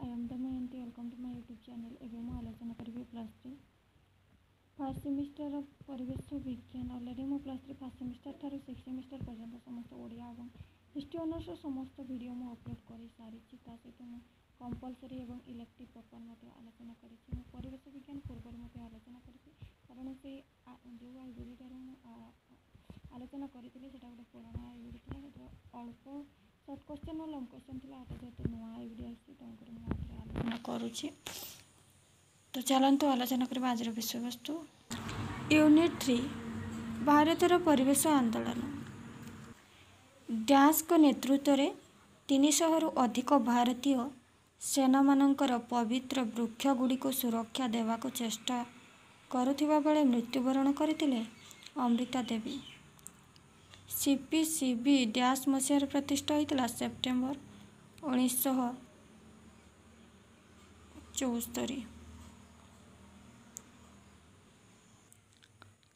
I am Damayanti. Welcome to my YouTube channel. ଏବେ ମୁଁ ଆଲୋଚନା କରିବି ପ୍ଲସ୍ ଥ୍ରୀ ଫାର୍ଷ୍ଟ ସେମିଷ୍ଟର ପରିବେଶ ବିଜ୍ଞାନ। ଅଲରେଡ଼ି ମୁଁ ପ୍ଲସ୍ ଥ୍ରୀ ଫାର୍ଷ୍ଟ ସେମିଷ୍ଟର ଠାରୁ ସିକ୍ସ ସେମିଷ୍ଟର ପର୍ଯ୍ୟନ୍ତ ସମସ୍ତ ଓଡ଼ିଆ ଏବଂ ହିଷ୍ଟ୍ରି ଅନର୍ସର ସମସ୍ତ ଭିଡ଼ିଓ ମୁଁ ଅପଲୋଡ଼ କରିସାରିଛି। ତା ସହିତ ମୁଁ କମ୍ପଲସରି ଏବଂ ଇଲେକ୍ଟିଭ୍ ପେପର୍ ମଧ୍ୟ ଆଲୋଚନା କରିଛି। ମୁଁ ପରିବେଶ ବିଜ୍ଞାନ ପୂର୍ବରୁ ମଧ୍ୟ ଆଲୋଚନା କରିଛି, କାରଣ ସେ ଯେଉଁ ଆଇବିଡ଼ିଠାରୁ ମୁଁ ଆଲୋଚନା କରିଥିଲି ସେଇଟା ଗୋଟେ ପୁରୁଣା ଆଇବିଡ଼ି ଥିଲା। ସେଥିରେ ଅଳ୍ପ ସର୍ଟ କ୍ୱେଶ୍ଚନ୍ ଓ ଲଙ୍ଗ୍ କ୍ୱେଶ୍ଚନ୍ ଥିଲା। ଏଇଟା ଯେହେତୁ ନୂଆ ଆଇବିଡ଼ି ଆସିଛି ତେଣୁକରି ମୁଁ ଆଉଥରେ ଆଲୋଚନା କରୁଛି। ତ ଚାଲନ୍ତୁ ଆଲୋଚନା କରିବା ଆଜିର ବିଷୟବସ୍ତୁ। ୟୁନିଟ୍ 3 ଭାରତର ପରିବେଶ ଆନ୍ଦୋଳନ। ଡ୍ୟାସ୍ଙ୍କ ନେତୃତ୍ୱରେ 300ରୁ ଅଧିକ ଭାରତୀୟ ସେନାମାନଙ୍କର ପବିତ୍ର ବୃକ୍ଷଗୁଡ଼ିକୁ ସୁରକ୍ଷା ଦେବାକୁ ଚେଷ୍ଟା କରୁଥିବା ବେଳେ ମୃତ୍ୟୁବରଣ କରିଥିଲେ ଅମୃତା ଦେବୀ। CPCB ଡ୍ୟାସ୍ ମସିହାରେ ପ୍ରତିଷ୍ଠା ହୋଇଥିଲା ସେପ୍ଟେମ୍ବର 1974।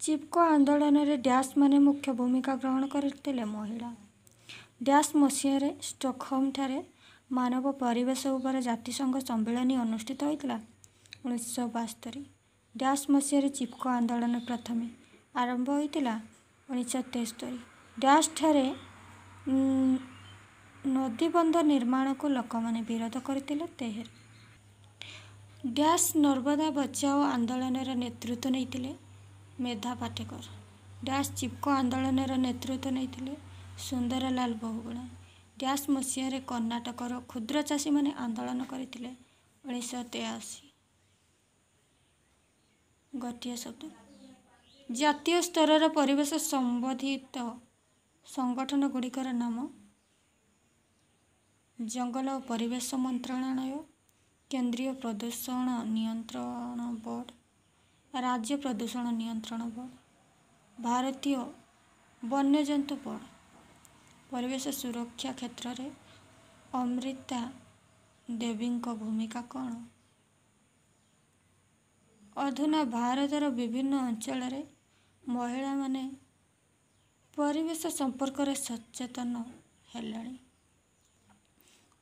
ଚିପ୍କୋ ଆନ୍ଦୋଳନରେ ଡ୍ୟାସ୍ ମାନେ ମୁଖ୍ୟ ଭୂମିକା ଗ୍ରହଣ କରିଥିଲେ ମହିଳା। ଡ୍ୟାସ୍ ମସିହାରେ ଷ୍ଟକହୋମଠାରେ ମାନବ ପରିବେଶ ଉପରେ ଜାତିସଂଘ ସମ୍ମିଳନୀ ଅନୁଷ୍ଠିତ ହୋଇଥିଲା 1972। ଡ୍ୟାସ୍ ମସିହାରେ ଚିପ୍କୋ ଆନ୍ଦୋଳନ ପ୍ରଥମେ ଆରମ୍ଭ ହୋଇଥିଲା 1973। ଡ୍ୟାସ୍ଠାରେ ନଦୀବନ୍ଧ ନିର୍ମାଣକୁ ଲୋକମାନେ ବିରୋଧ କରିଥିଲେ। ତେହେରି ଡ୍ୟାସ୍ ନର୍ମଦା ବଚାଓ ଆନ୍ଦୋଳନର ନେତୃତ୍ୱ ନେଇଥିଲେ ମେଧା ପାଟେକର। ଡ୍ୟାସ୍ ଚିପ୍କୋ ଆନ୍ଦୋଳନର ନେତୃତ୍ୱ ନେଇଥିଲେ ସୁନ୍ଦରଲାଲ ବହୁଗୁଣା। ଡ୍ୟାସ୍ ମସିହାରେ କର୍ଣ୍ଣାଟକର କ୍ଷୁଦ୍ର ଚାଷୀମାନେ ଆନ୍ଦୋଳନ କରିଥିଲେ 1983। ଗୋଟିଏ ଶବ୍ଦ। ଜାତୀୟ ସ୍ତରର ପରିବେଶ ସମ୍ବନ୍ଧିତ ସଂଗଠନଗୁଡ଼ିକର ନାମ ଜଙ୍ଗଲ ଓ ପରିବେଶ ମନ୍ତ୍ରଣାଳୟ, କେନ୍ଦ୍ରୀୟ ପ୍ରଦୂଷଣ ନିୟନ୍ତ୍ରଣ ବୋର୍ଡ଼, ରାଜ୍ୟ ପ୍ରଦୂଷଣ ନିୟନ୍ତ୍ରଣ ବୋର୍ଡ଼, ଭାରତୀୟ ବନ୍ୟଜନ୍ତୁ ବୋର୍ଡ଼। ପରିବେଶ ସୁରକ୍ଷା କ୍ଷେତ୍ରରେ ଅମୃତା ଦେବୀଙ୍କ ଭୂମିକା କ'ଣ? ଅଧୁନା ଭାରତର ବିଭିନ୍ନ ଅଞ୍ଚଳରେ ମହିଳାମାନେ ପରିବେଶ ସମ୍ପର୍କରେ ସଚେତନ ହେଲେଣି।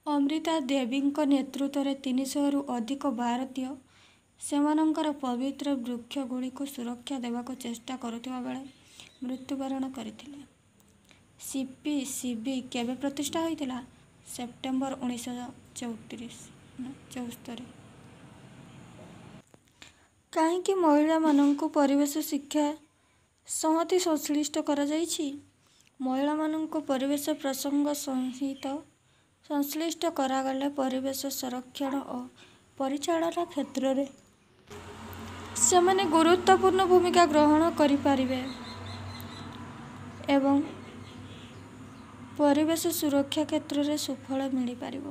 ଅମୃତା ଦେବୀଙ୍କ ନେତୃତ୍ୱରେ 300ରୁ ଅଧିକ ଭାରତୀୟ ସେମାନଙ୍କର ପବିତ୍ର ବୃକ୍ଷଗୁଡ଼ିକୁ ସୁରକ୍ଷା ଦେବାକୁ ଚେଷ୍ଟା କରୁଥିବା ବେଳେ ମୃତ୍ୟୁବରଣ କରିଥିଲେ। CPCB କେବେ ପ୍ରତିଷ୍ଠା ହୋଇଥିଲା? ସେପ୍ଟେମ୍ବର 1974। କାହିଁକି ମହିଳାମାନଙ୍କୁ ପରିବେଶ ଶିକ୍ଷା ସହିତ ସଂଶ୍ଳିଷ୍ଟ କରାଯାଇଛି? ମହିଳାମାନଙ୍କୁ ପରିବେଶ ପ୍ରସଙ୍ଗ ସହିତ ସଂଶ୍ଳିଷ୍ଟ କରାଗଲେ ପରିବେଶ ସଂରକ୍ଷଣ ଓ ପରିଚାଳନା କ୍ଷେତ୍ରରେ ସେମାନେ ଗୁରୁତ୍ୱପୂର୍ଣ୍ଣ ଭୂମିକା ଗ୍ରହଣ କରିପାରିବେ ଏବଂ ପରିବେଶ ସୁରକ୍ଷା କ୍ଷେତ୍ରରେ ସୁଫଳ ମିଳିପାରିବ।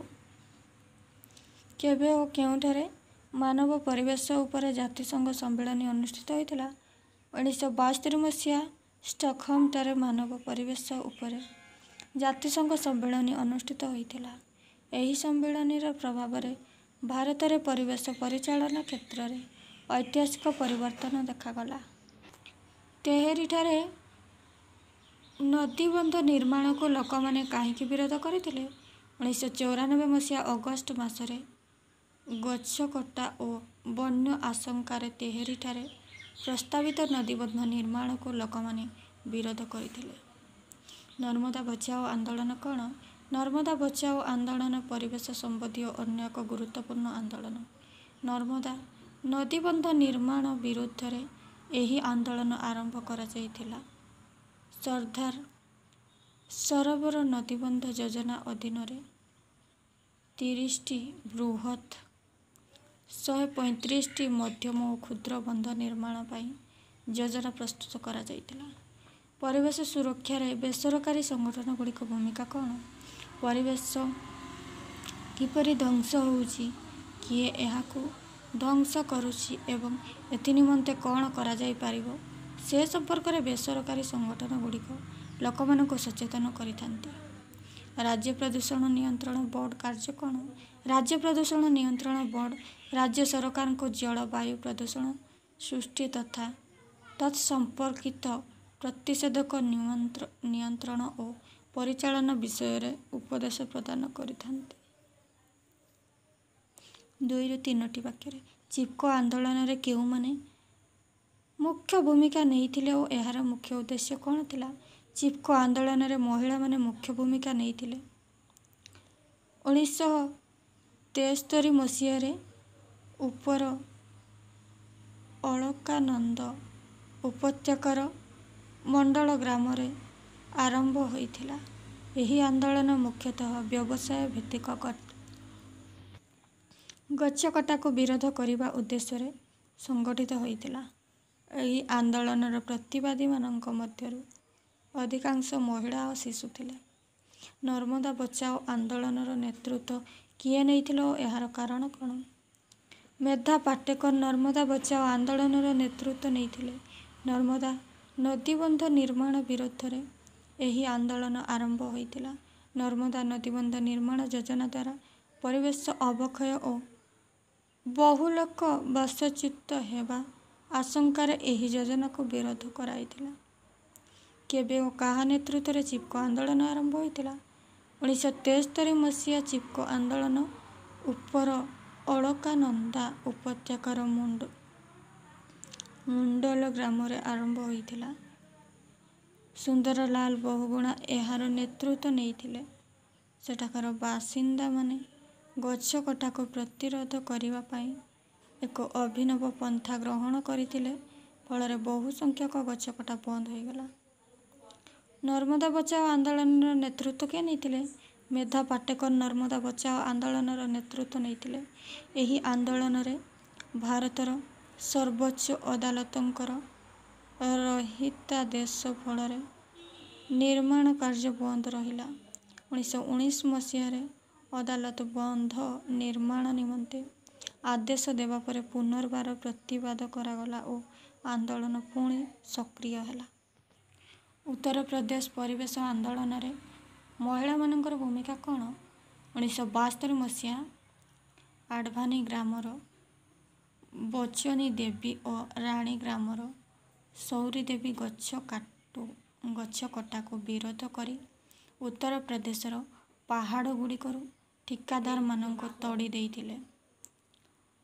କେବେ ଓ କେଉଁଠାରେ ମାନବ ପରିବେଶ ଉପରେ ଜାତିସଂଘ ସମ୍ମିଳନୀ ଅନୁଷ୍ଠିତ ହୋଇଥିଲା? 1972 ମସିହା ଷ୍ଟକହୋମଠାରେ ମାନବ ପରିବେଶ ଉପରେ ଜାତିସଂଘ ସମ୍ମିଳନୀ ଅନୁଷ୍ଠିତ ହୋଇଥିଲା। ଏହି ସମ୍ମିଳନୀର ପ୍ରଭାବରେ ଭାରତରେ ପରିବେଶ ପରିଚାଳନା କ୍ଷେତ୍ରରେ ଐତିହାସିକ ପରିବର୍ତ୍ତନ ଦେଖାଗଲା। ତେହେରିଠାରେ ନଦୀବନ୍ଧ ନିର୍ମାଣକୁ ଲୋକମାନେ କାହିଁକି ବିରୋଧ କରିଥିଲେ? 1994 ମସିହା ଅଗଷ୍ଟ ମାସରେ ଗଛକଟା ଓ ବନ୍ୟ ଆଶଙ୍କାରେ ତେହେରିଠାରେ ପ୍ରସ୍ତାବିତ ନଦୀବନ୍ଧ ନିର୍ମାଣକୁ ଲୋକମାନେ ବିରୋଧ କରିଥିଲେ। ନର୍ମଦା ବଚାଓ ଆନ୍ଦୋଳନ କ'ଣ? ନର୍ମଦା ବଚାଓ ଆନ୍ଦୋଳନ ପରିବେଶ ସମ୍ବନ୍ଧୀୟ ଅନ୍ୟ ଏକ ଗୁରୁତ୍ୱପୂର୍ଣ୍ଣ ଆନ୍ଦୋଳନ। ନର୍ମଦା ନଦୀବନ୍ଧ ନିର୍ମାଣ ବିରୁଦ୍ଧରେ ଏହି ଆନ୍ଦୋଳନ ଆରମ୍ଭ କରାଯାଇଥିଲା। ସର୍ଦ୍ଦାର ସରୋବର ନଦୀବନ୍ଧ ଯୋଜନା ଅଧୀନରେ 30ଟି ବୃହତ୍ 135ଟି ମଧ୍ୟମ ଓ କ୍ଷୁଦ୍ର ବନ୍ଧ ନିର୍ମାଣ ପାଇଁ ଯୋଜନା ପ୍ରସ୍ତୁତ କରାଯାଇଥିଲା। ପରିବେଶ ସୁରକ୍ଷାରେ ବେସରକାରୀ ସଂଗଠନଗୁଡ଼ିକ ଭୂମିକା କ'ଣ? ପରିବେଶ କିପରି ଧ୍ୱଂସ ହେଉଛି, କିଏ ଏହାକୁ ଧ୍ୱଂସ କରୁଛି ଏବଂ ଏଥିନିମନ୍ତେ କ'ଣ କରାଯାଇପାରିବ ସେ ସମ୍ପର୍କରେ ବେସରକାରୀ ସଂଗଠନଗୁଡ଼ିକ ଲୋକମାନଙ୍କୁ ସଚେତନ କରିଥାନ୍ତି। ରାଜ୍ୟ ପ୍ରଦୂଷଣ ନିୟନ୍ତ୍ରଣ ବୋର୍ଡ଼ କାର୍ଯ୍ୟ କ'ଣ? ରାଜ୍ୟ ପ୍ରଦୂଷଣ ନିୟନ୍ତ୍ରଣ ବୋର୍ଡ଼ ରାଜ୍ୟ ସରକାରଙ୍କୁ ଜଳବାୟୁ ପ୍ରଦୂଷଣ ସୃଷ୍ଟି ତଥା ତତ୍ସମ୍ପର୍କିତ ପ୍ରତିଷେଧକ ନିୟନ୍ତ୍ରଣ ଓ ପରିଚାଳନା ବିଷୟରେ ଉପଦେଶ ପ୍ରଦାନ କରିଥାନ୍ତି। 2ରୁ 3ଟି ବାକ୍ୟରେ ଚିପ୍କୋ ଆନ୍ଦୋଳନରେ କେଉଁମାନେ ମୁଖ୍ୟ ଭୂମିକା ନେଇଥିଲେ ଓ ଏହାର ମୁଖ୍ୟ ଉଦ୍ଦେଶ୍ୟ କ'ଣ ଥିଲା? ଚିପ୍କୋ ଆନ୍ଦୋଳନରେ ମହିଳାମାନେ ମୁଖ୍ୟ ଭୂମିକା ନେଇଥିଲେ। 1973 ମସିହାରେ ଉପର ଅଳକାନନ୍ଦ ଉପତ୍ୟକାର ମଣ୍ଡଳ ଗ୍ରାମରେ ଆରମ୍ଭ ହୋଇଥିଲା। ଏହି ଆନ୍ଦୋଳନ ମୁଖ୍ୟତଃ ବ୍ୟବସାୟ ଭିତ୍ତିକ ଗଛ କଟାକୁ ବିରୋଧ କରିବା ଉଦ୍ଦେଶ୍ୟରେ ସଂଗଠିତ ହୋଇଥିଲା। ଏହି ଆନ୍ଦୋଳନର ପ୍ରତିବାଦୀମାନଙ୍କ ମଧ୍ୟରୁ ଅଧିକାଂଶ ମହିଳା ଓ ଶିଶୁ ଥିଲେ। ନର୍ମଦା ବଚାଓ ଆନ୍ଦୋଳନର ନେତୃତ୍ୱ କିଏ ନେଇଥିଲେ ଓ ଏହାର କାରଣ କ'ଣ? ମେଧା ପାଟେକର ନର୍ମଦା ବଚାଓ ଆନ୍ଦୋଳନର ନେତୃତ୍ୱ ନେଇଥିଲେ। ନର୍ମଦା ନଦୀବନ୍ଧ ନିର୍ମାଣ ବିରୋଧରେ ଏହି ଆନ୍ଦୋଳନ ଆରମ୍ଭ ହୋଇଥିଲା। ନର୍ମଦା ନଦୀବନ୍ଧ ନିର୍ମାଣ ଯୋଜନା ଦ୍ୱାରା ପରିବେଶ ଅବକ୍ଷୟ ଓ ବହୁ ଲୋକ ବାସଚ୍ୟୁତ ହେବା ଆଶଙ୍କାରେ ଏହି ଯୋଜନାକୁ ବିରୋଧ କରାଯାଇଥିଲା। କେବେ ଓ କାହା ନେତୃତ୍ୱରେ ଚିପ୍କୋ ଆନ୍ଦୋଳନ ଆରମ୍ଭ ହୋଇଥିଲା? 1973 ମସିହା ଚିପ୍କୋ ଆନ୍ଦୋଳନ ଉପର ଅଳକାନନ୍ଦା ଉପତ୍ୟକାର ମୁଣ୍ଡଲ ଗ୍ରାମରେ ଆରମ୍ଭ ହୋଇଥିଲା। ସୁନ୍ଦରଲାଲ ବହୁଗୁଣା ଏହାର ନେତୃତ୍ୱ ନେଇଥିଲେ। ସେଠାକାର ବାସିନ୍ଦାମାନେ ଗଛ କଟାକୁ ପ୍ରତିରୋଧ କରିବା ପାଇଁ ଏକ ଅଭିନବ ପନ୍ଥା ଗ୍ରହଣ କରିଥିଲେ। ଫଳରେ ବହୁ ସଂଖ୍ୟକ ଗଛ କଟା ବନ୍ଦ ହୋଇଗଲା। ନର୍ମଦା ବଚାଓ ଆନ୍ଦୋଳନର ନେତୃତ୍ୱ କିଏ ନେଇଥିଲେ? ମେଧା ପାଟେକର ନର୍ମଦା ବଚାଓ ଆନ୍ଦୋଳନର ନେତୃତ୍ୱ ନେଇଥିଲେ। ଏହି ଆନ୍ଦୋଳନରେ ଭାରତର ସର୍ବୋଚ୍ଚ ଅଦାଲତଙ୍କର ରହିତାଦେଶ ଫଳରେ ନିର୍ମାଣ କାର୍ଯ୍ୟ ବନ୍ଦ ରହିଲା। 1919 ମସିହାରେ ଅଦାଲତ ବନ୍ଧ ନିର୍ମାଣ ନିମନ୍ତେ ଆଦେଶ ଦେବା ପରେ ପୁନର୍ବାର ପ୍ରତିବାଦ କରାଗଲା ଓ ଆନ୍ଦୋଳନ ପୁଣି ସକ୍ରିୟ ହେଲା। ଉତ୍ତରପ୍ରଦେଶ ପରିବେଶ ଆନ୍ଦୋଳନରେ ମହିଳାମାନଙ୍କର ଭୂମିକା କ'ଣ? 1972 ମସିହା ଆଡଭାନୀ ଗ୍ରାମର ବଚନୀ ଦେବୀ ଓ ରାଣୀ ଗ୍ରାମର ସୌରୀ ଦେବୀ ଗଛ କଟାକୁ ବିରୋଧ କରି ଉତ୍ତରପ୍ରଦେଶର ପାହାଡ଼ଗୁଡ଼ିକରୁ ଠିକାଦାରମାନଙ୍କୁ ତଡ଼ି ଦେଇଥିଲେ।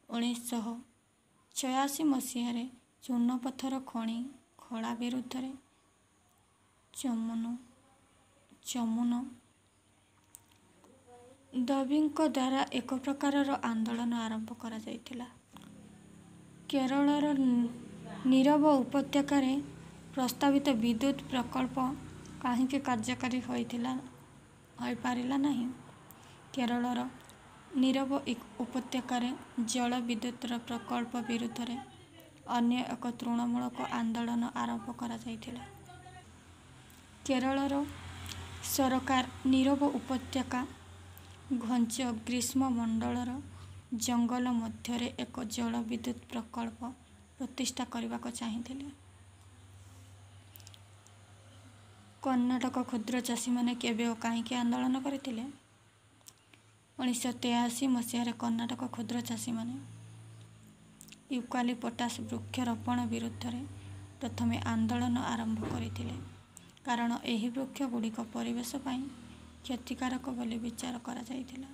1986 ମସିହାରେ ଚୂନପଥର ଖଣି ଖୋଳା ବିରୁଦ୍ଧରେ ଚମୁନ ଦବିଙ୍କ ଦ୍ୱାରା ଏକ ପ୍ରକାରର ଆନ୍ଦୋଳନ ଆରମ୍ଭ କରାଯାଇଥିଲା। କେରଳର ନୀରବ ଉପତ୍ୟକାରେ ପ୍ରସ୍ତାବିତ ବିଦ୍ୟୁତ୍ ପ୍ରକଳ୍ପ କାହିଁକି କାର୍ଯ୍ୟକାରୀ ହୋଇପାରିଲା ନାହିଁ? କେରଳର ନୀରବ ଉପତ୍ୟକାରେ ଜଳ ବିଦ୍ୟୁତର ପ୍ରକଳ୍ପ ବିରୁଦ୍ଧରେ ଅନ୍ୟ ଏକ ତୃଣମୂଳକ ଆନ୍ଦୋଳନ ଆରମ୍ଭ କରାଯାଇଥିଲା। କେରଳର ସରକାର ନୀରବ ଉପତ୍ୟକା ଘଞ୍ଚ ଗ୍ରୀଷ୍ମମଣ୍ଡଳର ଜଙ୍ଗଲ ମଧ୍ୟରେ ଏକ ଜଳ ବିଦ୍ୟୁତ୍ ପ୍ରକଳ୍ପ ପ୍ରତିଷ୍ଠା କରିବାକୁ ଚାହିଁଥିଲେ। କର୍ଣ୍ଣାଟକ କ୍ଷୁଦ୍ର ଚାଷୀମାନେ କେବେ ଓ କାହିଁକି ଆନ୍ଦୋଳନ କରିଥିଲେ? 1983 ମସିହାରେ କର୍ଣ୍ଣାଟକ କ୍ଷୁଦ୍ର ଚାଷୀମାନେ ୟୁକାଲିପଟାସ ବୃକ୍ଷରୋପଣ ବିରୁଦ୍ଧରେ ପ୍ରଥମେ ଆନ୍ଦୋଳନ ଆରମ୍ଭ କରିଥିଲେ। କାରଣ ଏହି ବୃକ୍ଷଗୁଡ଼ିକ ପରିବେଶ ପାଇଁ କ୍ଷତିକାରକ ବୋଲି ବିଚାର କରାଯାଇଥିଲା।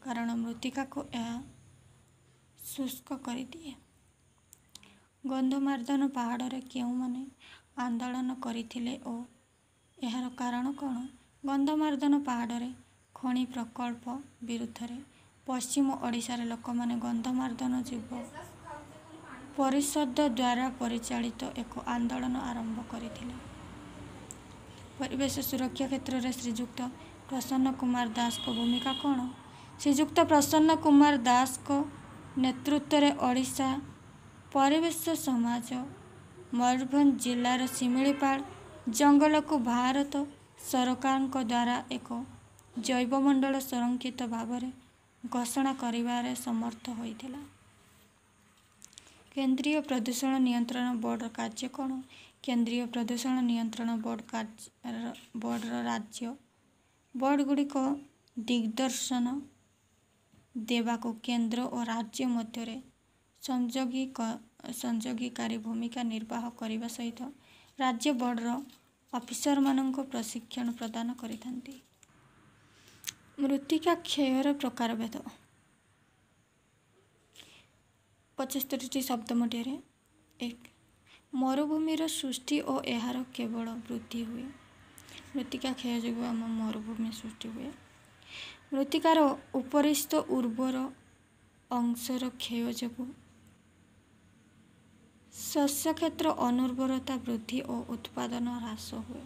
କାରଣ ମୃତ୍ତିକାକୁ ଏହା ଶୁଷ୍କ କରିଦିଏ। ଗନ୍ଧମାର୍ଦ୍ଦନ ପାହାଡ଼ରେ କେଉଁମାନେ ଆନ୍ଦୋଳନ କରିଥିଲେ ଓ ଏହାର କାରଣ କ'ଣ? ଗନ୍ଧମାର୍ଦ୍ଦନ ପାହାଡ଼ରେ ଖଣି ପ୍ରକଳ୍ପ ବିରୁଦ୍ଧରେ ପଶ୍ଚିମ ଓଡ଼ିଶାରେ ଲୋକମାନେ ଗନ୍ଧମାର୍ଦ୍ଦନ ଯୁବ ପରିଷଦ ଦ୍ୱାରା ପରିଚାଳିତ ଏକ ଆନ୍ଦୋଳନ ଆରମ୍ଭ କରିଥିଲେ। ପରିବେଶ ସୁରକ୍ଷା କ୍ଷେତ୍ରରେ ଶ୍ରୀଯୁକ୍ତ ପ୍ରସନ୍ନ କୁମାର ଦାସଙ୍କ ଭୂମିକା କ'ଣ? ଶ୍ରୀଯୁକ୍ତ ପ୍ରସନ୍ନ କୁମାର ଦାସଙ୍କ ନେତୃତ୍ୱରେ ଓଡ଼ିଶା ପରିବେଶ ସମାଜ ମୟୂରଭଞ୍ଜ ଜିଲ୍ଲାର ଶିମିଳିପାଳ ଜଙ୍ଗଲକୁ ଭାରତ ସରକାରଙ୍କ ଦ୍ୱାରା ଏକ ଜୈବମଣ୍ଡଳ ସଂରକ୍ଷିତ ଭାବରେ ଘୋଷଣା କରିବାରେ ସମର୍ଥ ହୋଇଥିଲା। କେନ୍ଦ୍ରୀୟ ପ୍ରଦୂଷଣ ନିୟନ୍ତ୍ରଣ ବୋର୍ଡର କାର୍ଯ୍ୟ କ'ଣ? କେନ୍ଦ୍ରୀୟ ପ୍ରଦୂଷଣ ନିୟନ୍ତ୍ରଣ ବୋର୍ଡର ରାଜ୍ୟ ବୋର୍ଡଗୁଡ଼ିକ ଦିଗ୍ଦର୍ଶନ ଦେବାକୁ କେନ୍ଦ୍ର ଓ ରାଜ୍ୟ ମଧ୍ୟରେ ସଂଯୋଗୀକାରୀ ଭୂମିକା ନିର୍ବାହ କରିବା ସହିତ ରାଜ୍ୟ ବୋର୍ଡର ଅଫିସରମାନଙ୍କୁ ପ୍ରଶିକ୍ଷଣ ପ୍ରଦାନ କରିଥାନ୍ତି। ମୃତ୍ତିକା କ୍ଷୟର ପ୍ରକାରଭେଦ 75ଟି ଶବ୍ଦ ମଧ୍ୟରେ 1 ମରୁଭୂମିର ସୃଷ୍ଟି ଓ ଏହାର କେବଳ ବୃଦ୍ଧି ହୁଏ। ମୃତ୍ତିକା କ୍ଷୟ ଯୋଗୁଁ ଆମ ମରୁଭୂମି ସୃଷ୍ଟି ହୁଏ। ମୃତ୍ତିକାର ଉପରିସ୍ଥ ଉର୍ବର ଅଂଶର କ୍ଷୟ ଯୋଗୁଁ ଶସ୍ୟ କ୍ଷେତ୍ର ଅନୁର୍ବରତା ବୃଦ୍ଧି ଓ ଉତ୍ପାଦନ ହ୍ରାସ ହୁଏ।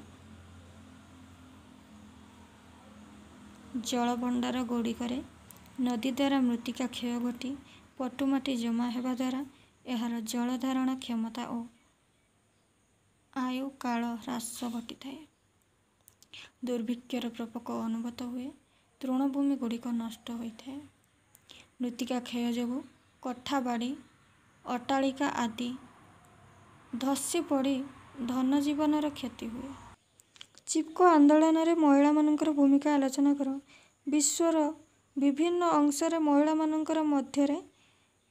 ଜଳଭଣ୍ଡାର ଗୁଡ଼ିକରେ ନଦୀ ଦ୍ୱାରା ମୃତ୍ତିକା କ୍ଷୟ ଘଟି ପଟୁମାଟି ଜମା ହେବା ଦ୍ୱାରା ଏହାର ଜଳ ଧାରଣ କ୍ଷମତା ଓ ଆୟୁ କାଳ ହ୍ରାସ ଘଟିଥାଏ। ଦୁର୍ଭିକ୍ଷର ପ୍ରକୋପ ଅନୁଭୂତ ହୁଏ। ତୃଣଭୂମି ଗୁଡ଼ିକ ନଷ୍ଟ ହୋଇଥାଏ। ମୃତ୍ତିକା କ୍ଷୟ ଯୋଗୁଁ କୋଠା ବାଡ଼ି ଅଟ୍ଟାଳିକା ଆଦି ଧସି ପଡ଼ି ଧନଜୀବନର କ୍ଷତି ହୁଏ। ଚିପ୍କୋ ଆନ୍ଦୋଳନରେ ମହିଳାମାନଙ୍କର ଭୂମିକା ଆଲୋଚନା କର। ବିଶ୍ୱର ବିଭିନ୍ନ ଅଂଶରେ ମହିଳାମାନଙ୍କର ମଧ୍ୟରେ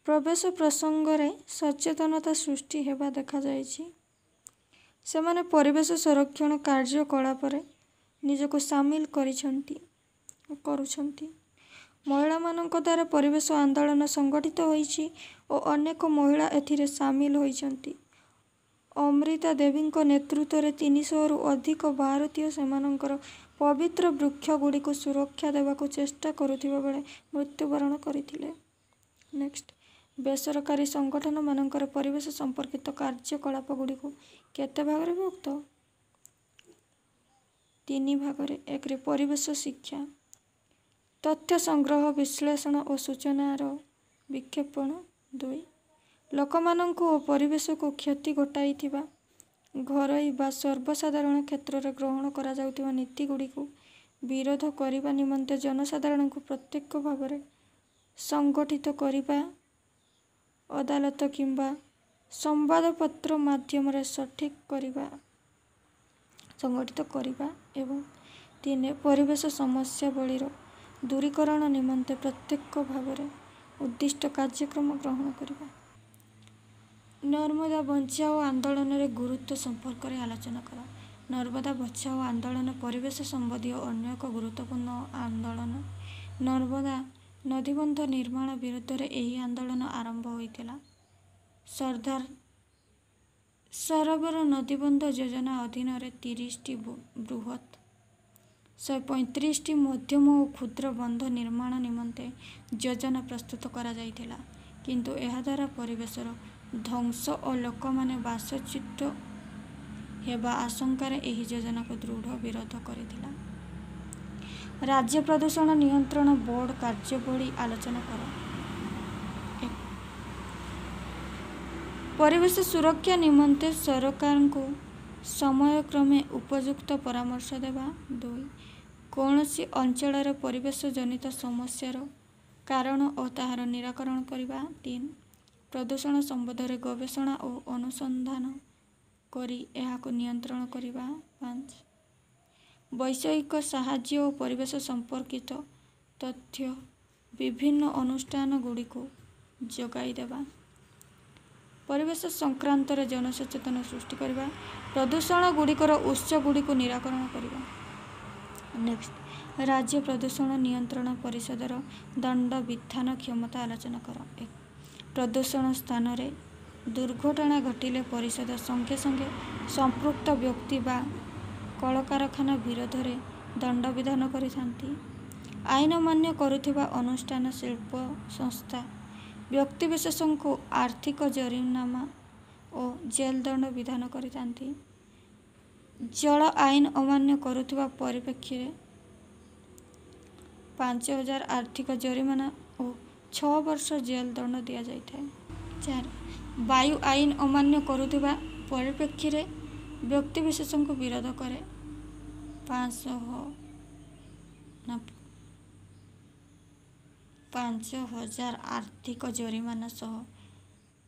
ପ୍ରବେଶ ପ୍ରସଙ୍ଗରେ ସଚେତନତା ସୃଷ୍ଟି ହେବା ଦେଖାଯାଇଛି। ସେମାନେ ପରିବେଶ ସଂରକ୍ଷଣ କାର୍ଯ୍ୟକଳାପରେ ନିଜକୁ ସାମିଲ କରୁଛନ୍ତି। ମହିଳାମାନଙ୍କ ଦ୍ୱାରା ପରିବେଶ ଆନ୍ଦୋଳନ ସଂଗଠିତ ହୋଇଛି ଓ ଅନେକ ମହିଳା ଏଥିରେ ସାମିଲ ହୋଇଛନ୍ତି। ଅମୃତା ଦେବୀଙ୍କ ନେତୃତ୍ୱରେ 300ରୁ ଅଧିକ ଭାରତୀୟ ସେମାନଙ୍କର ପବିତ୍ର ବୃକ୍ଷଗୁଡ଼ିକୁ ସୁରକ୍ଷା ଦେବାକୁ ଚେଷ୍ଟା କରୁଥିବା ବେଳେ ମୃତ୍ୟୁବରଣ କରିଥିଲେ। ନେକ୍ସଟ, ବେସରକାରୀ ସଂଗଠନମାନଙ୍କର ପରିବେଶ ସମ୍ପର୍କିତ କାର୍ଯ୍ୟକଳାପଗୁଡ଼ିକୁ କେତେ ଭାଗରେ ବିଭକ୍ତ? 3 ଭାଗରେ। 1ରେ ପରିବେଶ ଶିକ୍ଷା, ତଥ୍ୟ ସଂଗ୍ରହ, ବିଶ୍ଳେଷଣ ଓ ସୂଚନାର ବିକ୍ଷେପଣ। 2 ଲୋକମାନଙ୍କୁ ଓ ପରିବେଶକୁ କ୍ଷତି ଘଟାଇଥିବା ଘରୋଇ ବା ସର୍ବସାଧାରଣ କ୍ଷେତ୍ରରେ ଗ୍ରହଣ କରାଯାଉଥିବା ନୀତିଗୁଡ଼ିକୁ ବିରୋଧ କରିବା ନିମନ୍ତେ ଜନସାଧାରଣଙ୍କୁ ପ୍ରତ୍ୟକ୍ଷ ଭାବରେ ସଂଗଠିତ କରିବା, ଅଦାଲତ କିମ୍ବା ସମ୍ବାଦପତ୍ର ମାଧ୍ୟମରେ ସଂଗଠିତ କରିବା ଏବଂ 3 ପରିବେଶ ସମସ୍ୟାବଳୀର ଦୂରୀକରଣ ନିମନ୍ତେ ପ୍ରତ୍ୟକ୍ଷ ଭାବରେ ଉଦ୍ଦିଷ୍ଟ କାର୍ଯ୍ୟକ୍ରମ ଗ୍ରହଣ କରିବା। ନର୍ମଦା ବଞ୍ଚାଓ ଆନ୍ଦୋଳନର ଗୁରୁତ୍ୱ ସମ୍ପର୍କରେ ଆଲୋଚନା କର। ନର୍ମଦା ବଚାଓ ଆନ୍ଦୋଳନ ପରିବେଶ ସମ୍ବନ୍ଧୀୟ ଅନ୍ୟ ଏକ ଗୁରୁତ୍ୱପୂର୍ଣ୍ଣ ଆନ୍ଦୋଳନ। ନର୍ମଦା ନଦୀବନ୍ଧ ନିର୍ମାଣ ବିରୁଦ୍ଧରେ ଏହି ଆନ୍ଦୋଳନ ଆରମ୍ଭ ହୋଇଥିଲା। ସର୍ଦ୍ଦାର ସରୋବର ନଦୀବନ୍ଧ ଯୋଜନା ଅଧୀନରେ 30ଟି ବୃହତ୍, 135ଟି ମଧ୍ୟମ ଓ କ୍ଷୁଦ୍ର ବନ୍ଧ ନିର୍ମାଣ ନିମନ୍ତେ ଯୋଜନା ପ୍ରସ୍ତୁତ କରାଯାଇଥିଲା, କିନ୍ତୁ ଏହାଦ୍ୱାରା ପରିବେଶର ଧ୍ୱଂସ ଓ ଲୋକମାନେ ବାସଚ୍ୟୁତ ହେବା ଆଶଙ୍କାରେ ଏହି ଯୋଜନାକୁ ଦୃଢ଼ ବିରୋଧ କରିଥିଲା। ରାଜ୍ୟ ପ୍ରଦୂଷଣ ନିୟନ୍ତ୍ରଣ ବୋର୍ଡ କାର୍ଯ୍ୟାବଳୀ ଆଲୋଚନା କର। 1 ପରିବେଶ ସୁରକ୍ଷା ନିମନ୍ତେ ସରକାରଙ୍କୁ ସମୟକ୍ରମେ ଉପଯୁକ୍ତ ପରାମର୍ଶ ଦେବା। 2 କୌଣସି ଅଞ୍ଚଳରେ ପରିବେଶ ଜନିତ ସମସ୍ୟାର କାରଣ ଓ ତାହାର ନିରାକରଣ କରିବା। 3 ପ୍ରଦୂଷଣ ସମ୍ବନ୍ଧରେ ଗବେଷଣା ଓ ଅନୁସନ୍ଧାନ କରି ଏହାକୁ ନିୟନ୍ତ୍ରଣ କରିବା। 5 ବୈଷୟିକ ସାହାଯ୍ୟ ଓ ପରିବେଶ ସମ୍ପର୍କିତ ତଥ୍ୟ ବିଭିନ୍ନ ଅନୁଷ୍ଠାନଗୁଡ଼ିକୁ ଯୋଗାଇ ଦେବା। ପରିବେଶ ସଂକ୍ରାନ୍ତରେ ଜନସଚେତନତା ସୃଷ୍ଟି କରିବା। ପ୍ରଦୂଷଣଗୁଡ଼ିକର ଉତ୍ସଗୁଡ଼ିକୁ ନିରାକରଣ କରିବା। ନେକ୍ସଟ, ରାଜ୍ୟ ପ୍ରଦୂଷଣ ନିୟନ୍ତ୍ରଣ ପରିଷଦର ଦଣ୍ଡ ବିଧାନ କ୍ଷମତା ଆଲୋଚନା କର। 1 ପ୍ରଦୂଷଣ ସ୍ଥାନରେ ଦୁର୍ଘଟଣା ଘଟିଲେ ପରିଷଦ ସଙ୍ଗେ ସଙ୍ଗେ ସମ୍ପୃକ୍ତ ବ୍ୟକ୍ତି ବା କଳକାରଖାନା ବିରୋଧରେ ଦଣ୍ଡ ବିଧାନ କରିଥାନ୍ତି। ଆଇନ ମାନ୍ୟ କରୁଥିବା ଅନୁଷ୍ଠାନ, ଶିଳ୍ପ ସଂସ୍ଥା, ବ୍ୟକ୍ତିବିଶେଷଙ୍କୁ ଆର୍ଥିକ ଜରିମାନା ଓ ଜେଲ ଦଣ୍ଡ ବିଧାନ କରିଥାନ୍ତି। ଜଳ ଆଇନ ଅମାନ୍ୟ କରୁଥିବା ପରିପ୍ରେକ୍ଷୀରେ 5,000 ଆର୍ଥିକ ଜରିମାନା ଓ 6 ବର୍ଷ ଜେଲ ଦଣ୍ଡ ଦିଆଯାଇଥାଏ। 4 ବାୟୁ ଆଇନ ଅମାନ୍ୟ କରୁଥିବା ପରିପ୍ରେକ୍ଷୀରେ ବ୍ୟକ୍ତିବିଶେଷଙ୍କୁ ବିରୋଧ କରେ 5,000 ଆର୍ଥିକ ଜରିମାନା ସହ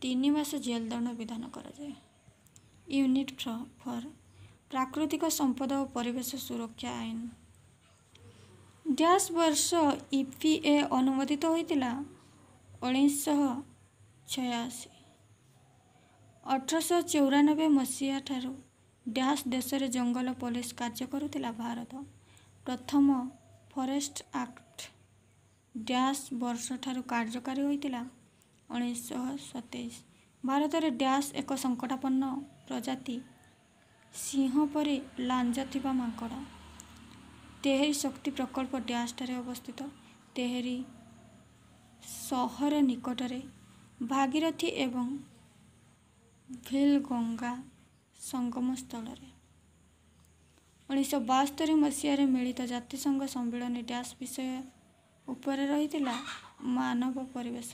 3 ମାସ ଜେଲ ଦଣ୍ଡ ବିଧାନ କରାଯାଏ। ୟୁନିଟ୍ 4 ପ୍ରାକୃତିକ ସମ୍ପଦ ଓ ପରିବେଶ ସୁରକ୍ଷା ଆଇନ। ବର୍ଷ EPA ଅନୁମୋଦିତ ହୋଇଥିଲା। 1986 1894 ମସିହା ଠାରୁ ଦେଶରେ ଜଙ୍ଗଲ ପୋଲିସ କାର୍ଯ୍ୟ କରୁଥିଲା। ଭାରତ ପ୍ରଥମ ଫରେଷ୍ଟ ଆକ୍ଟ ବର୍ଷ ଠାରୁ କାର୍ଯ୍ୟକାରୀ ହୋଇଥିଲା। 1927। ଭାରତରେ ଡ୍ୟାସ୍ ଏକ ସଂକଟାପନ୍ନ ପ୍ରଜାତି ସିଂହ ପରି ଲାଞ୍ଜ ଥିବା ମାଙ୍କଡ଼। ତେହେରୀ ଶକ୍ତି ପ୍ରକଳ୍ପ ଡ୍ୟାସ୍ଠାରେ ଅବସ୍ଥିତ। ତେହେରୀ ସହର ନିକଟରେ ଭାଗୀରଥୀ ଏବଂ ଭିଲ୍ ଗଙ୍ଗା ସଙ୍ଗମ ସ୍ଥଳରେ। 1972 ମସିହାରେ ମିଳିତ ଜାତିସଂଘ ସମ୍ମିଳନୀ ଡ୍ୟାସ୍ ବିଷୟ ଉପରେ ରହିଥିଲା ମାନବ ପରିବେଶ।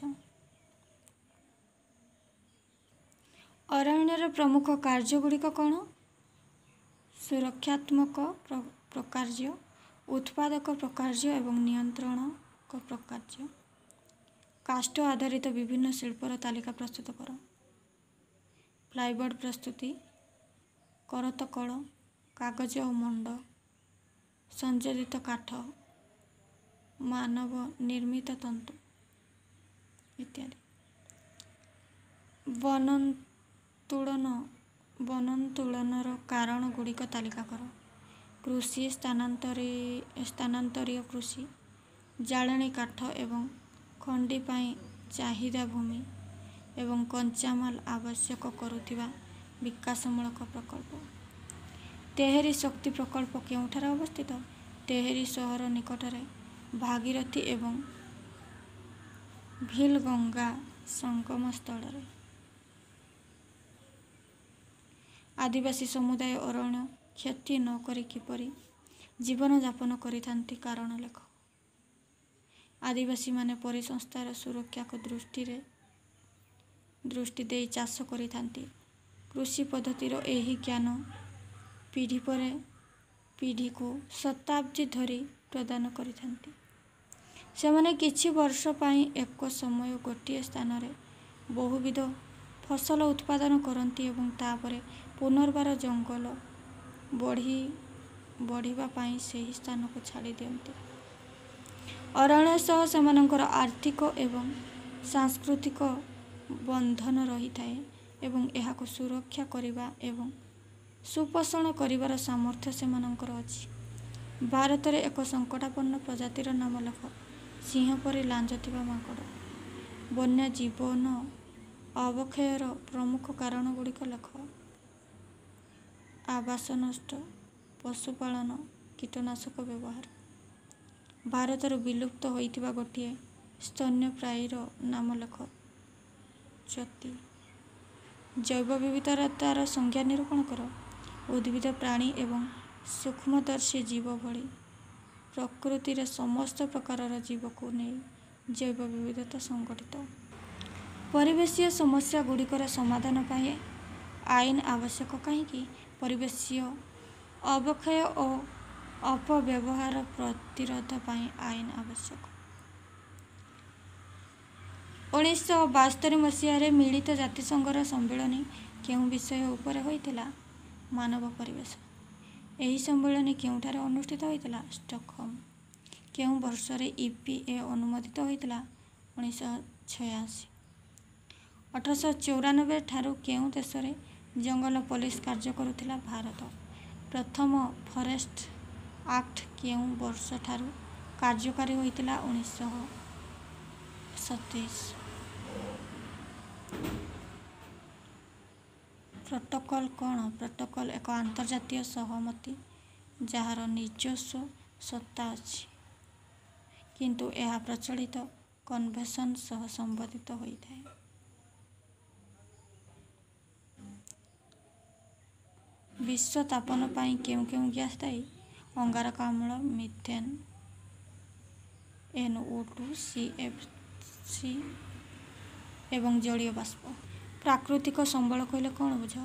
ଅରଣ୍ୟର ପ୍ରମୁଖ କାର୍ଯ୍ୟଗୁଡ଼ିକ କ'ଣ? ସୁରକ୍ଷାତ୍ମକ ପ୍ରକାର୍ଯ୍ୟ, ଉତ୍ପାଦକ ପ୍ରକାର୍ଯ୍ୟ ଏବଂ ନିୟନ୍ତ୍ରଣକ ପ୍ରକାର୍ଯ୍ୟ। କାଷ୍ଠ ଆଧାରିତ ବିଭିନ୍ନ ଶିଳ୍ପର ତାଲିକା ପ୍ରସ୍ତୁତ କର। ପ୍ଲାଇବୋର୍ଡ ପ୍ରସ୍ତୁତି, କରତକଳ, କାଗଜ ଓ ମଣ୍ଡ, ସଂଯୋଜିତ କାଠ, ମାନବ ନିର୍ମିତ ତନ୍ତୁ ଇତ୍ୟାଦି। ବନୋନ୍ତୁଳନର କାରଣଗୁଡ଼ିକ ତାଲିକା କର। କୃଷି, ସ୍ଥାନାନ୍ତରୀୟ କୃଷି, ଜାଳେଣୀ କାଠ ଏବଂ ଖଣ୍ଡି ପାଇଁ ଚାହିଦା ଭୂମି ଏବଂ କଞ୍ଚାମାଲ ଆବଶ୍ୟକ କରୁଥିବା ବିକାଶମୂଳକ ପ୍ରକଳ୍ପ। ତେହେରୀ ଶକ୍ତି ପ୍ରକଳ୍ପ କେଉଁଠାରେ ଅବସ୍ଥିତ? ତେହେରୀ ସହର ନିକଟରେ ଭାଗୀରଥୀ ଏବଂ ଭିଲ୍ ଗଙ୍ଗା ସଙ୍ଗମ ସ୍ଥଳରେ। ଆଦିବାସୀ ସମୁଦାୟ ଅରଣ୍ୟ କ୍ଷତି ନ କରି କିପରି ଜୀବନଯାପନ କରିଥାନ୍ତି କାରଣ ଲେଖ। ଆଦିବାସୀମାନେ ପରିସଂସ୍ଥାର ସୁରକ୍ଷାକୁ ଦୃଷ୍ଟି ଦେଇ ଚାଷ କରିଥାନ୍ତି। କୃଷି ପଦ୍ଧତିର ଏହି ଜ୍ଞାନ ପିଢ଼ି ପରେ ପିଢ଼ିକୁ ଶତାବ୍ଦୀ ଧରି ପ୍ରଦାନ କରିଥାନ୍ତି। ସେମାନେ କିଛି ବର୍ଷ ପାଇଁ ଏକ ସମୟ ଗୋଟିଏ ସ୍ଥାନରେ ବହୁବିଧ ଫସଲ ଉତ୍ପାଦନ କରନ୍ତି ଏବଂ ତାପରେ ପୁନର୍ବାର ଜଙ୍ଗଲ ବଢ଼ିବା ପାଇଁ ସେହି ସ୍ଥାନକୁ ଛାଡ଼ି ଦିଅନ୍ତି। ଅରଣ୍ୟ ସହ ସେମାନଙ୍କର ଆର୍ଥିକ ଏବଂ ସାଂସ୍କୃତିକ ବନ୍ଧନ ରହିଥାଏ ଏବଂ ଏହାକୁ ସୁରକ୍ଷା କରିବା ଏବଂ ସୁପୋଷଣ କରିବାର ସାମର୍ଥ୍ୟ ସେମାନଙ୍କର ଅଛି। ଭାରତରେ ଏକ ସଂକଟାପନ୍ନ ପ୍ରଜାତିର ନାମ ଲେଖ। ସିଂହ ପରି ଲାଞ୍ଜ ଥିବା ମାଙ୍କଡ଼। ବନ୍ୟଜୀବନ ଅବକ୍ଷୟର ପ୍ରମୁଖ କାରଣଗୁଡ଼ିକ ଲେଖ। ଆବାସ ନଷ୍ଟ, ପଶୁପାଳନ, କୀଟନାଶକ ବ୍ୟବହାର। ଭାରତରୁ ବିଲୁପ୍ତ ହୋଇଥିବା ଗୋଟିଏ ସ୍ତନ୍ୟପ୍ରାୟୀର ନାମ ଲେଖ। ଚତି। ଜୈବ ବିବିଧତାର ସଂଜ୍ଞା ନିରୂପଣ କର। ଉଦ୍ଭିଦ, ପ୍ରାଣୀ ଏବଂ ସୂକ୍ଷ୍ମଦର୍ଶୀ ଜୀବ ଭଳି ପ୍ରକୃତିରେ ସମସ୍ତ ପ୍ରକାରର ଜୀବକୁ ନେଇ ଜୈବ ବିବିଧତା ସଂଗଠିତ। ପରିବେଶୀୟ ସମସ୍ୟାଗୁଡ଼ିକର ସମାଧାନ ପାଇଁ ଆଇନ ଆବଶ୍ୟକ କାହିଁକି? ପରିବେଶୀୟ ଅବକ୍ଷୟ ଓ ଅପବ୍ୟବହାର ପ୍ରତିରୋଧ ପାଇଁ ଆଇନ ଆବଶ୍ୟକ। 1972 ମସିହାରେ ମିଳିତ ଜାତିସଂଘର ସମ୍ମିଳନୀ କେଉଁ ବିଷୟ ଉପରେ ହୋଇଥିଲା? ମାନବ ପରିବେଶ। ଏହି ସମ୍ମିଳନୀ କେଉଁଠାରେ ଅନୁଷ୍ଠିତ ହୋଇଥିଲା? ଷ୍ଟକହୋମ। କେଉଁ ବର୍ଷରେ EPA ଅନୁମୋଦିତ ହୋଇଥିଲା? 1986। 1894 ଠାରୁ କେଉଁ ଦେଶରେ ଜଙ୍ଗଲ ପୋଲିସ କାର୍ଯ୍ୟ କରୁଥିଲା? ଭାରତ। ପ୍ରଥମ ଫରେଷ୍ଟ ଆକ୍ଟ କେଉଁ ବର୍ଷ ଠାରୁ କାର୍ଯ୍ୟକାରୀ ହୋଇଥିଲା? 1927। ପ୍ରୋଟୋକଲ କ'ଣ? ପ୍ରୋଟୋକଲ ଏକ ଆନ୍ତର୍ଜାତୀୟ ସହମତି ଯାହାର ନିଜସ୍ୱ ସତ୍ତା ଅଛି କିନ୍ତୁ ଏହା ପ୍ରଚଳିତ କନଭେନସନ ସହ ସମ୍ବନ୍ଧିତ ହୋଇଥାଏ। ବିଶ୍ୱ ତାପନ ପାଇଁ କେଉଁ କେଉଁ ଗ୍ୟାସ୍ ଦାୟୀ? ଅଙ୍ଗାରକାମ୍ଳ, ମିଥେନ୍, NO2, CFC ଏବଂ ଜଳୀୟ ବାଷ୍ପ। ପ୍ରାକୃତିକ ସମ୍ବଳ କହିଲେ କ'ଣ ବୁଝ?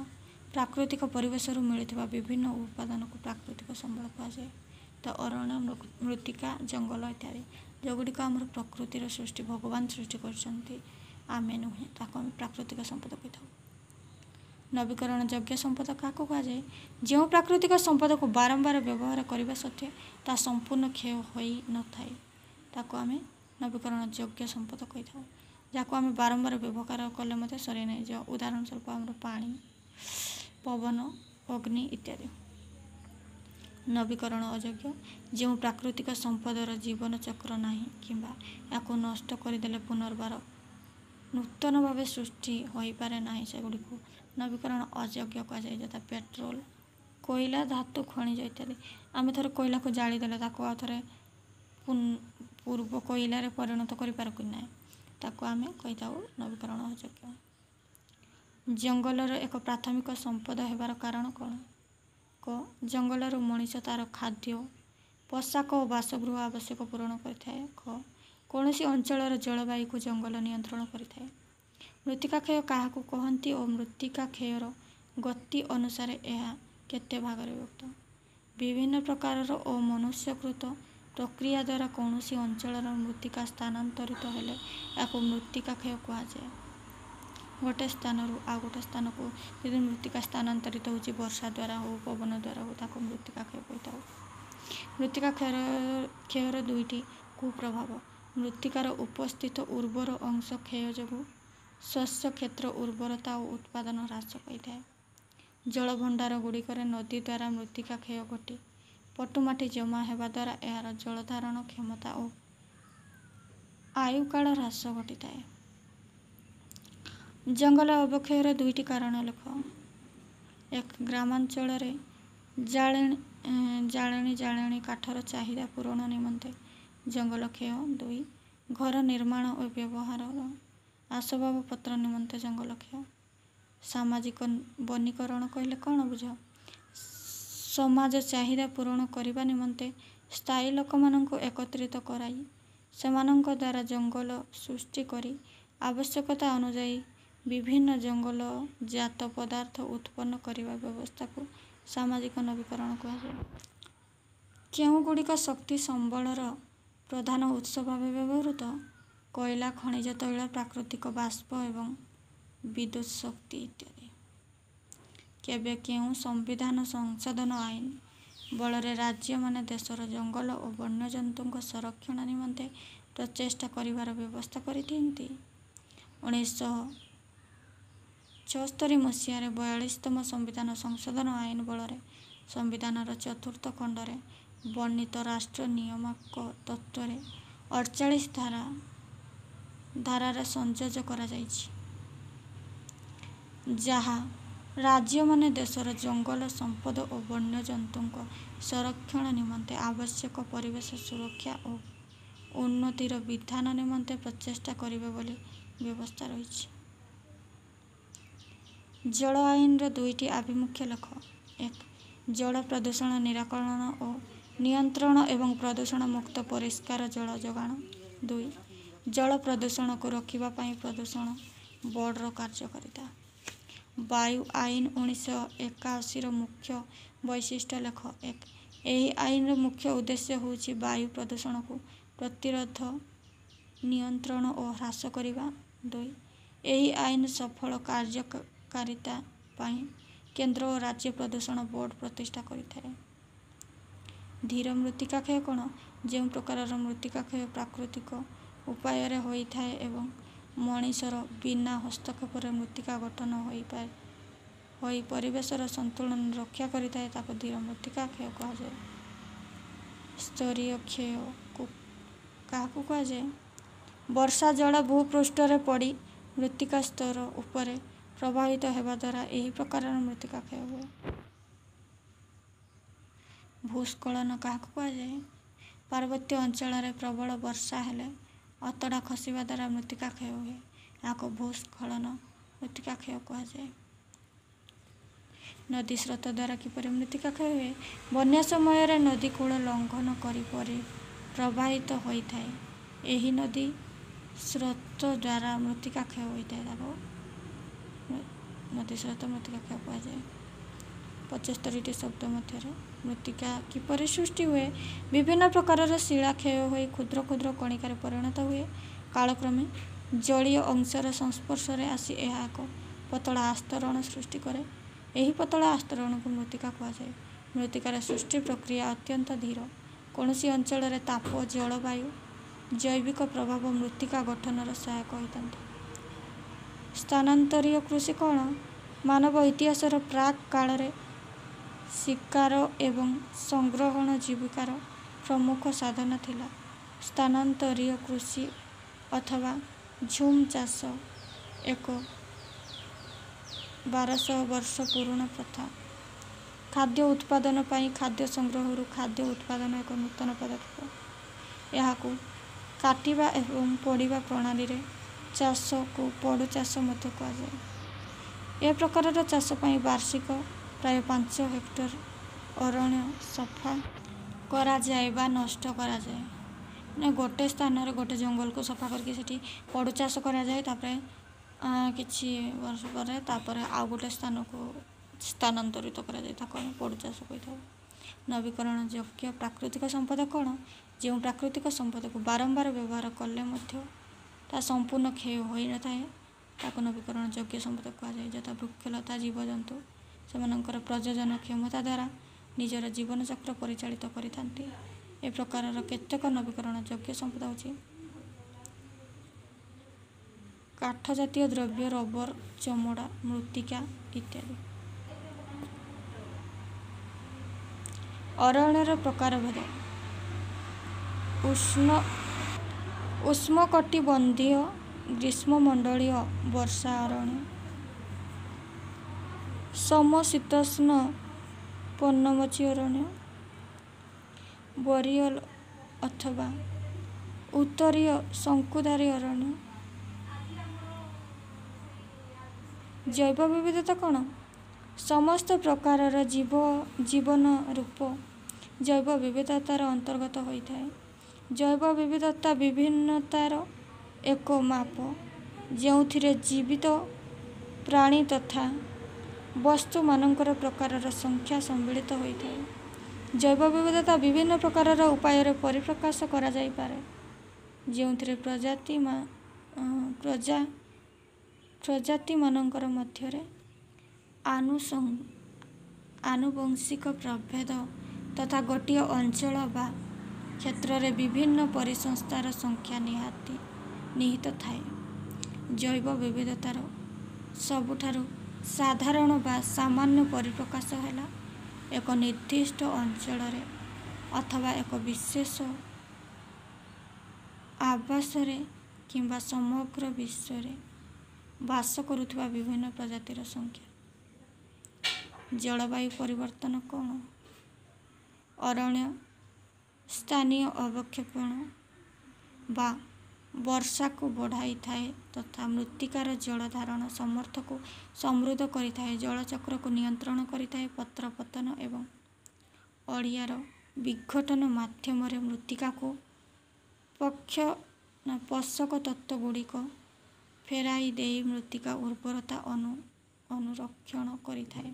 ପ୍ରାକୃତିକ ପରିବେଶରୁ ମିଳୁଥିବା ବିଭିନ୍ନ ଉପାଦାନକୁ ପ୍ରାକୃତିକ ସମ୍ବଳ କୁହାଯାଏ। ତ ଅରଣ୍ୟ, ମୃତ୍ତିକା, ଜଙ୍ଗଲ ଇତ୍ୟାଦି ଯେଉଁଗୁଡ଼ିକ ଆମର ପ୍ରକୃତିର ସୃଷ୍ଟି, ଭଗବାନ ସୃଷ୍ଟି କରିଛନ୍ତି, ଆମେ ନୁହେଁ, ତାକୁ ଆମେ ପ୍ରାକୃତିକ ସମ୍ପଦ କହିଥାଉ। ନବୀକରଣ ଯୋଗ୍ୟ ସମ୍ପଦ କାହାକୁ କୁହାଯାଏ? ଯେଉଁ ପ୍ରାକୃତିକ ସମ୍ପଦକୁ ବାରମ୍ବାର ବ୍ୟବହାର କରିବା ସତ୍ତ୍ୱେ ତାହା ସମ୍ପୂର୍ଣ୍ଣ କ୍ଷୟ ହୋଇନଥାଏ ତାକୁ ଆମେ ନବୀକରଣ ଯୋଗ୍ୟ ସମ୍ପଦ କହିଥାଉ। ଯାହାକୁ ଆମେ ବାରମ୍ବାର ବ୍ୟବହାର କଲେ ମଧ୍ୟ ସରେ ନାହିଁ। ଉଦାହରଣ ସ୍ୱରୂପ ଆମର ପାଣି, ପବନ, ଅଗ୍ନି ଇତ୍ୟାଦି। ନବୀକରଣ ଅଯୋଗ୍ୟ ଯେଉଁ ପ୍ରାକୃତିକ ସମ୍ପଦର ଜୀବନ ଚକ୍ର ନାହିଁ କିମ୍ବା ଏହାକୁ ନଷ୍ଟ କରିଦେଲେ ପୁନର୍ବାର नूतन भाव सृष्टि हो पारे ना सेगुड़ी नवीकरण अयोग्य कहुए जथा पेट्रोल कोयला धातु खनिज इत्यादि आम थोड़े कोयला को जालीदेले आ थे पूर्व कोयलार परिणत कर आम कही नवीकरण अयोग्य। जंगलर एक प्राथमिक संपद होबार कारण कौन क जंगल मनीष तार खाद्य पोशाक और बासगृह आवश्यक पूरण करें। ख कौन सी अंचल जलवायु को जंगल नियंत्रण करें। मृत्तिका क्षय क्या कहती और मृत्तिका क्षयर गति अनुसार यह केते भाग विभक्त। विभिन्न प्रकार और मनुष्यकृत प्रक्रिया द्वारा कौन सी अंचल मृत्तिका स्थानांतरित हेले या मृत्तिका क्षय कहुए। गोटे स्थान रु आ गोटे स्थान को यदि मृत्तिका स्थानांतरित होची वर्षा द्वारा हो पवन द्वारा हो ताको मृत्तिका क्षय कही। मृत्तिका क्षयर दुईटी कुप्रभाव मृत्तिकार उपस्थित उर्वर अंश क्षय जो शस्य क्षेत्र उर्वरता और उत्पादन ह्रास पाई। जल भंडार गुड़िक नदी द्वारा मृत्तिका क्षय घटी पटुमाटी जमा होगा द्वारा यार जलधारण क्षमता और आयुकाल ह्रास घटी थाए। जंगल अवक्षयर दुईटी कारण लेख। एक ग्रामांचल जाळेणी काठर चाहिदा पूरण निमंते जंगल क्षय। दुई घर निर्माण और व्यवहार आसबाब पत्र निमंते जंगल क्षय। सामाजिक वनीकरण कहले कौन बुझ समाज चाहिदा पूरण करने निमंते स्थायी लोक मानक एकत्रित कराई सेमानंक द्वारा जंगल सृष्टि करी आवश्यकता अनुजाई विभिन्न जंगल जात पदार्थ उत्पन्न करने व्यवस्था को सामाजिक नवीकरण कहुए। केउगुड़िक शक्ति संबलर प्रधान उत्स भाव व्यवहृत कोयला खनिज तैल प्राकृतिक बाष्प एवं विद्युत शक्ति इत्यादि। केबे केउ संविधान संशोधन आईन बल राज्य माने देशर जंगल और वन्यजंतु संरक्षण निमंते प्रचेष्टा करिवार व्यवस्था करिथिंती। 1976 मसीह 42तम संविधान संशोधन आईन बल संविधानर चतुर्थ खंडरे वर्णित राष्ट्र नियामक तत्व 48 धारार संयोजन करा जाइछि जहा राज्य माने देशर जंगल संपद और वन्यजंतु संरक्षण निमंते आवश्यक परिवेश सुरक्षा और उन्नतिर विधान निमंते प्रचेष्टा करिवे बोली व्यवस्था रही। जल आईन दुईटी आभिमुख्य लेख। एक जल प्रदूषण निराकरण और नियंत्रण एवं प्रदूषण मुक्त परिष्कार जल जोगाण। दुई जल प्रदूषण को रोकवा पाई प्रदूषण बोर्डर कार्यकारिता। वायु आईन 1981 मुख्य वैशिष्ट्य लेख। एक यही आईन मुख्य उद्देश्य होछि वायु प्रदूषण को प्रतिरोध नियंत्रण और ह्रास करने। दुई यही आईन सफल कार्यकारिता पाई केंद्र और राज्य प्रदूषण बोर्ड प्रतिष्ठा करिथाए। धीर मृत्तिका क्षय कौन जो प्रकार मृत्तिका क्षय प्राकृतिक उपाय होइथाए एवं मनीषर बिना हस्तक्षेप मृत्तिका गठन होई परिवेशर संतुलन रक्षा करिथाए ताको धीर मृत्तिका क्षय कहुए। स्तरीय क्षय को काहाकू कहुए वर्षा जल भूपृष्ठ रे पड़ी मृत्तिका स्तर उपरे प्रभावित होगा द्वारा यही प्रकार मृत्तिका क्षय हुए। भूस्खलन क्या कहुए पार्वत्य अंचल प्रबल वर्षा हेले अतड़ा खसवा द्वारा मृत्तिका क्षय हुए या भूस्खलन मृत्तिका क्षय कहुए। नदी स्रोत द्वारा किपर मृत्तिका क्षय हुए बन्या समय नदी कूल लंघन करी प्रवाहित होता है यही नदी स्रोत द्वारा मृत्तिका क्षय होता है नदी स्रोत मृत्तिका क्षय कहुए। 75टी शब्द मध्य मृत्तिका किपर सृष्टि हुए विभिन्न प्रकार शिला क्षय हो क्षुद्र क्षुद्र कणिकार परिणत हुए कालक्रमे जलीय अंशर संस्पर्श में आसी यह एक पतला आस्तरण सृष्टि करे यही पतला आस्तरण को मृत्तिका कहुए। मृत्तिकार सृष्टि प्रक्रिया अत्यंत धीर कौन सी अंचल ताप जलवायु जैविक प्रभाव मृत्तिका गठनर सहायक होता। स्थानांतरीय कृषि कौन मानव इतिहासर प्राक काल शिकार एवं संग्रहण जीविकार प्रमुख साधन थिला। स्थानांतरीय कृषि अथवा झुम चाष ଏକ 1200 वर्ष पुराणा प्रथा। खाद्य उत्पादन पाई खाद्य संग्रह खाद्य उत्पादन एक नूतन पदक्षेप। यहाँ काटिबा एवं पोड़िबा प्रणाली रे चाष को पोड़ चाष मध्य कहुए। ए प्रकार चाष पाई वार्षिक प्राय 5 हेक्टर अरण्य सफा करा जाए बा नष्ट करा जाए। ने गोटे स्थान रे गोटे जंगल को सफा करके सेठी पोड़ चाष करा जाए। तापरे किछि वर्ष पर तापर आउ गोटे स्थान को स्थानांतरित करा जाए। ताको पोड़ चाष कहिथाउ। नवीकरण योग्य प्राकृतिक संपद कौन? जो प्राकृतिक संपद को बारंबार व्यवहार कले मध्य ता संपूर्ण क्षय होई न थाए ताको नवीकरण योग्य संपद कहा जाए। जथा वृक्षलता जीवजंतु सेमानंकर प्रजनन क्षमता द्वारा निजर जीवन चक्र परिचालित करिथांती। ए प्रकार केतेक नवीकरण योग्य संपद होछि काठ जातीय द्रव्य, रबर, चमड़ा, मृत्तिका इत्यादि। अरण्यर प्रकार भेद उष्णकटिबंधीय ग्रीष्ममंडलीय वर्षा अरण्य, समशीतोष्ण पर्णमोची अरण्य, बोरियल अथवा उत्तरीय शंकुधारी अरण्य। जैव विविधता कौन? समस्त प्रकार जीवन रूप जैव विविधतार अंतर्गत होता है। जैव विविधता विभिन्नतार एक माप जो जीवित प्राणी तथा वस्तु मानकर प्रकार संख्या सम्मिलित होता है। जैव विविधता विभिन्न प्रकार उपाय परिप्रकाश करा जाई पारे जो प्रजाति मानकर मध्य आनुवंशिक प्रभेद तथा गोटे अंचल बा क्षेत्र रे विभिन्न परिसंस्थार संख्या निहित थाए। जैव विविधतार सबुठारु साधारण बा सामान्य परिप्रकाश है एक निर्दिष्ट अंचल रे अथवा एक विशेष आवास रे किंबा समग्र विश्व रे बास करुवा विभिन्न प्रजातिर संख्या। जलवायु परिवर्तन कौन? अरण्य स्थानीय अवक्षेपण बा वर्षा को बढ़ाई थाए तथा मृत्तिकार जल धारण समर्थ को समृद्ध करि थाए। जलचक्र को नियंत्रण करि थाए। पत्र पतन एवं अड़ियार विघटन माध्यम मृत्तिका को पोषक तत्व गुड़िक फेराई दे मृत्तिका उर्वरता अनुरक्षण करि थाए।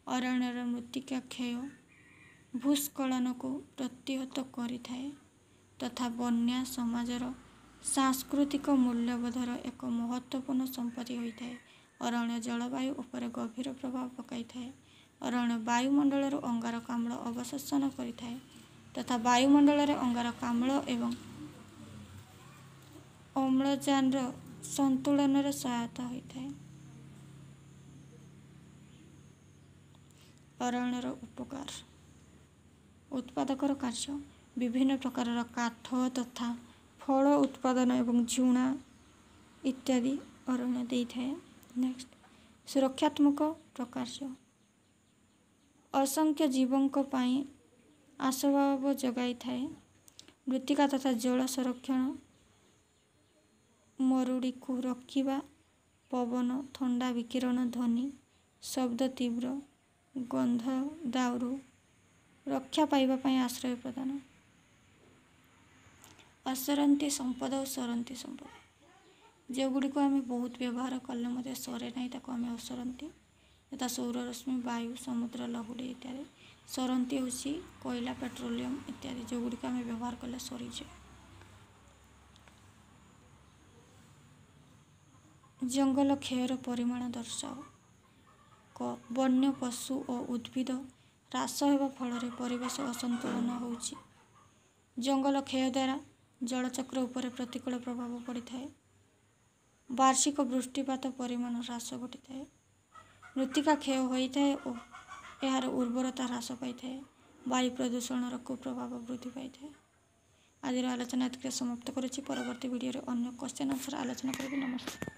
अरण्यर मृत्तिका क्षय भूस्खलन को प्रतिहत करि थाए तथा बन्या समाजर सांस्कृतिक मूल्यबोधर एक महत्वपूर्ण संपत्ति होता है। अरण्य जलवायु उपर गभीर प्रभाव पकाई थाए। अरण्य वायुमंडल अंगारकाम्ल अवशोषण करिथाए तथा वायुमंडल अंगारकाम्ल एवं अम्लजान संतुलन सहायता होता है। अरण्यर उपकार उत्पादकर कार्य विभिन्न प्रकार काठ तथा फल उत्पादन एवं झुणा इत्यादि अरण्य दे थाए। नेक्स्ट सुरक्षात्मक प्रकार असंख्य जीवों पाई आसबाब जगाई थाए। मृत्तिका तथा जल संरक्षण मरुड़ी को रखिबा पवन ठंडा विकिरण ध्वनि शब्द तीव्र गंध दाउरू रक्षा पाइबा पाई आश्रय प्रदान। असरंती संपद और सरंती संपद जो गुड़ी को आम बहुत व्यवहार कले मत सरे ना ताको आम असरंती यथा सौर रश्मि वायु समुद्र लहुड़ी इत्यादि। सरंती हूँ कोयला पेट्रोलियम इत्यादि जो गुड़ी को आम व्यवहार कले सरीजे। जंगल क्षयर परिमाण दर्शाओ क वन्य पशु और उद्भिद ह्रास होगा फल परिवेश असंतुलन होउछि। जंगल क्षय द्वारा जलचक्र उपर प्रतिकूल प्रभाव पड़ी थाए। वार्षिक वृष्टिपात परिमाण ह्रास घटी थाए। मृत्तिका क्षय होता है और यार उर्वरता ह्रास पाई थाए। वायु प्रदूषण कुप्रभाव वृद्धि पाई थाए। आज आलोचना समाप्त करुच्ची। परवर्ती वीडियो अन्य क्वेश्चन आंसर आलोचना करी। नमस्कार।